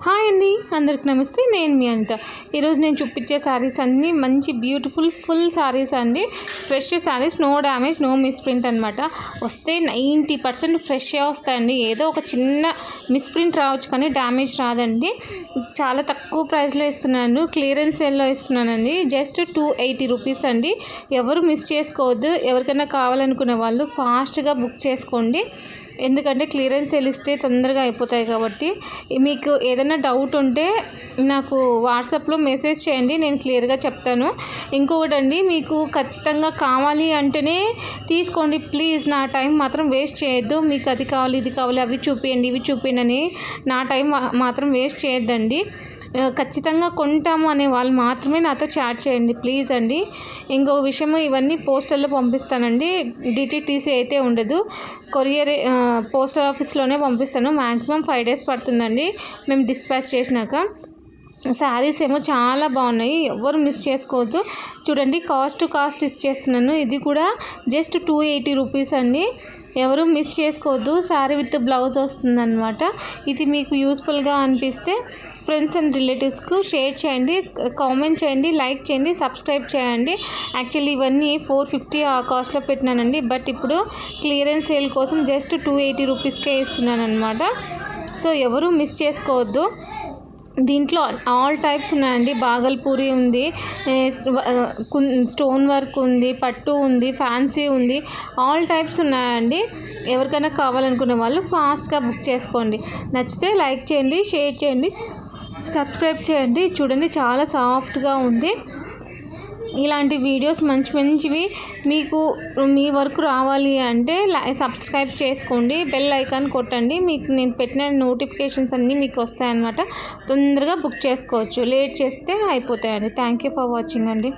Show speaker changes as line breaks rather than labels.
Hi అండి, అందరికి నమస్తే. నేను మీ అనిత. ఈరోజు నేను చూపించే శారీస్ అన్నీ మంచి బ్యూటిఫుల్ ఫుల్ శారీస్ అండి. Fresh saris, no damage, no misprint అనమాట. వస్తే 90% ఫ్రెష్గా వస్తాయండి. ఏదో ఒక చిన్న మిస్ప్రింట్ రావచ్చు కానీ డ్యామేజ్ రాదండి. చాలా తక్కువ ప్రైస్లో ఇస్తున్నాను, క్లియరెన్స్ సేల్లో ఇస్తున్నానండి. జస్ట్ 280 రూపీస్ అండి. ఎవరు మిస్ చేసుకోవద్దు. ఎవరికైనా కావాలనుకునే వాళ్ళు ఫాస్ట్గా బుక్ చేసుకోండి, ఎందుకంటే క్లియరెన్స్ సేల్ ఇస్తే తొందరగా అయిపోతాయి కాబట్టి. మీకు ఏదైనా డౌట్ ఉంటే నాకు వాట్సాప్లో మెసేజ్ చేయండి, నేను క్లియర్గా చెప్తాను. ఇంకొకటి అండి, మీకు ఖచ్చితంగా కావాలి అంటేనే తీసుకోండి ప్లీజ్. నా టైం మాత్రం వేస్ట్ చేయొద్దు. మీకు అది కావాలి, ఇది కావాలి, అవి చూపించండి, ఇవి చూపించండి అని నా టైం మాత్రం వేస్ట్ చేయొద్దండి. ఖచ్చితంగా కొంటాము అనే వాళ్ళు మాత్రమే నాతో చాట్ చేయండి ప్లీజ్ అండి. ఇంకో విషయము, ఇవన్నీ పోస్టల్లో పంపిస్తానండి. డిటిటీసీ అయితే ఉండదు, కొరియర్ పోస్ట్ ఆఫీస్లోనే పంపిస్తాను. మ్యాక్సిమం 5 days పడుతుందండి మేము డిస్పాచ్ చేసినాక. శారీస్ ఏమో చాలా బాగున్నాయి, ఎవరు మిస్ చేసుకోవద్దు. చూడండి, కాస్ట్ ఇచ్చేస్తున్నాను. ఇది కూడా జస్ట్ 280 రూపీస్ అండి. ఎవరు మిస్ చేసుకోవద్దు. శారీ విత్ బ్లౌజ్ వస్తుందన్నమాట. ఇది మీకు యూస్ఫుల్గా అనిపిస్తే ఫ్రెండ్స్ అండ్ రిలేటివ్స్కు షేర్ చేయండి, కామెంట్ చేయండి, లైక్ చేయండి, సబ్స్క్రైబ్ చేయండి. యాక్చువల్లీ ఇవన్నీ 450 ఆ కాస్ట్లో పెట్టినానండి, బట్ ఇప్పుడు క్లియరెన్స్ సేల్ కోసం జస్ట్ 280 రూపీస్కే ఇస్తున్నాను అనమాట. సో ఎవరు మిస్ చేసుకోవద్దు. దీంట్లో ఆల్ టైప్స్ ఉన్నాయండి. బాగల్పూరి ఉంది, స్టోన్ వర్క్ ఉంది, పట్టు ఉంది, ఫ్యాన్సీ ఉంది, ఆల్ టైప్స్ ఉన్నాయండి. ఎవరికైనా కావాలనుకునే వాళ్ళు ఫాస్ట్గా బుక్ చేసుకోండి. నచ్చితే లైక్ చేయండి, షేర్ చేయండి, సబ్స్క్రైబ్ చేయండి. చూడండి, చాలా సాఫ్ట్గా ఉంది. ఇలాంటి వీడియోస్ మంచివి మీకు మీ వరకు రావాలి అంటే సబ్స్క్రైబ్ చేసుకోండి, బెల్ ఐకాన్ కొట్టండి. మీకు నేను పెట్టిన నోటిఫికేషన్స్ అన్నీ మీకు వస్తాయన్నమాట. తొందరగా బుక్ చేసుకోవచ్చు, లేట్ చేస్తే అయిపోతాయండి. థ్యాంక్ యూ ఫర్ వాచింగ్ అండి.